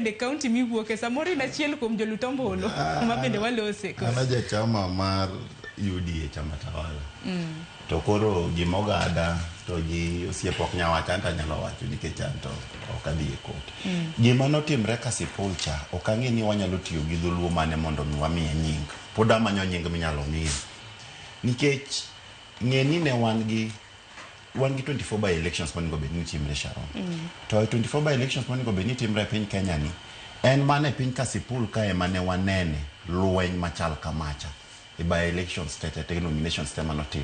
de county mi wuoke samori na chiel kuom jolutombolo ma bende walose ko ana ja chama mar UDA chama tawala to koro gimogada to ji osiepok nyawacha anta nyalo wacho nikech anto okadhi e kot gima notimre Kasipul cha okang'e ni wanyalo tiyo gi dholuo mane mondo wamiye nying pod amanyo nying minyalo miye nikech ng'eni ne wan gi 24 by elections monego bed ni timre Sharon to 24 by elections monego bed ni timre piny Kenya ni en mane piny Kasipul kae mane wanene lweny machal kamacha e by elections tete nominations tema notim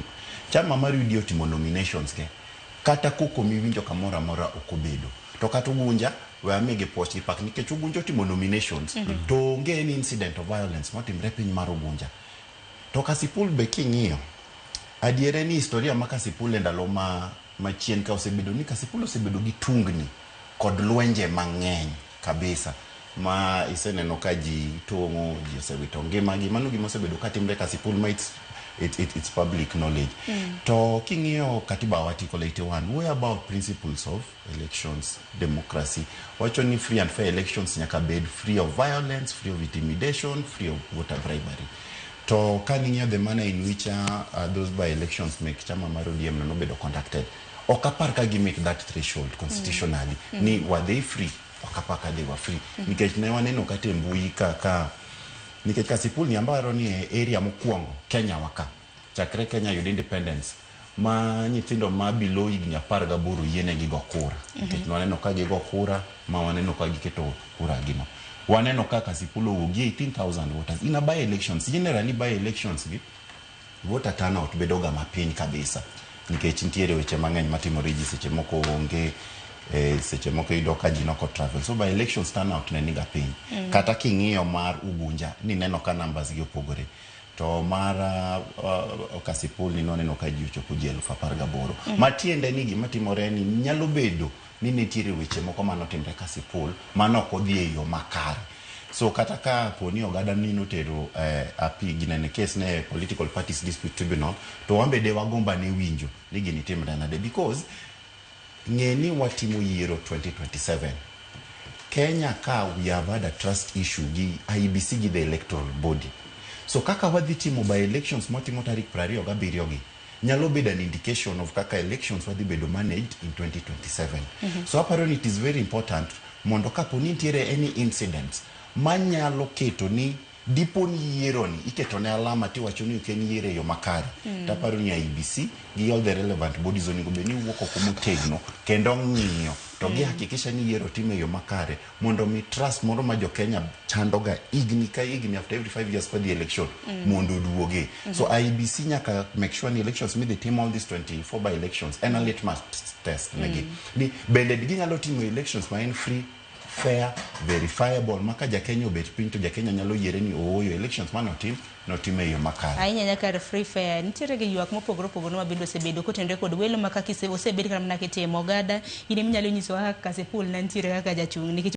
chama mar UDA otimo nominations ke kata koko miwinjo kamora mora okobedo to kata Ugunja we amege post ipak nikech Ugunja otimo nominations to onge any incident of violence motimre piny mar Ugunja to Kasipul be king'iyo adiere ni historia ma Kasipul e ndalo machien ka osebedo ni Kasipul osebedo gi tungni kod lwenje mang'eny kabisa ma iseneno ka ji tongo ji osewito ngimagi mano gima osebedo katimre Kasipul ma it's public knowledge to king'iyo katiba wa article 81 what about principles of elections democracy wacho ni free and fair elections nyaka bed free of violence free of intimidation free of voter bribery to kaning'iyo the manner in which those by elections make chama mar ODM no bedo conducted okapar ka gi make that threshold constitutionally ni were they free okapaka they were free nikech ne waneno kate mbui ka nikech Kasipul ni ambaro ni area mokwongo Kenya waka chakre Kenya yud independence ma nyithindo ma below higni 18 yiene gi go kura nikech waneno ka gigo kura ma waneno ka giketo kura gino waneno ka Kasipul owuogi 18,000 voters in a by elections generally by elections gi voter turnout bedoga mapiny kabisa nikech nitiere weche mang'eny matimore ji seche moko onge seche moko yudo ka ji noko travel so by elections turnout ne niga piny kata king'iyo mar Ugunja ni neno ka numbers gi opogore to mar Kasipul ni neno ka ji ochopo ji 18,000 matiende ni gima timore ni nyalo bedo ni nitiere weche moko manotimre Kasipul manoko dhi e yo makare so kata ka poni ogada ni notero api ginene case ne political parties dispute tribunal to wambe de wagomba ne winjo ni gini timre nade because ngeni watimo yiero 2027 Kenya ka we have had a trust issue gi IEBC gi the electoral body so kaka wadhi timo by elections motimo tarik 27 gi nyalo bedo an indication of kaka elections wadhi bedo managed in 2027 so apparently it is very important mondo kapo ni nitiere any incidents manyalo keto ni dipo ni yiero ni iketo ne alama ti wacho ni ken yiero yo makare taparo ni IEBC gi all the relevant bodies onego be ni wuoko komotegno kendo ng'iyo to gi hakikisha ni yiero time yo makare mondo mi trust moro ma jo Kenya chandoga igni ka igni after every 5 years for the election mondo duoge so IEBC nyaka make sure ni elections me the team all these 24 by elections and a litmus test negi ni bende ginyalo timo elections ma en free fair verifiable maka Jakenya obet piny to Jakenya nyalo yiere ni ooyo elections notim yo makare ainya nyaka free fair nitiere gi ywak mopogore opogore mabedo osebedo kotendre kod welo maka osebed kama nakitimo ogada ine minyalo nyiso kaka Kasipul na nitiere kaka jachung'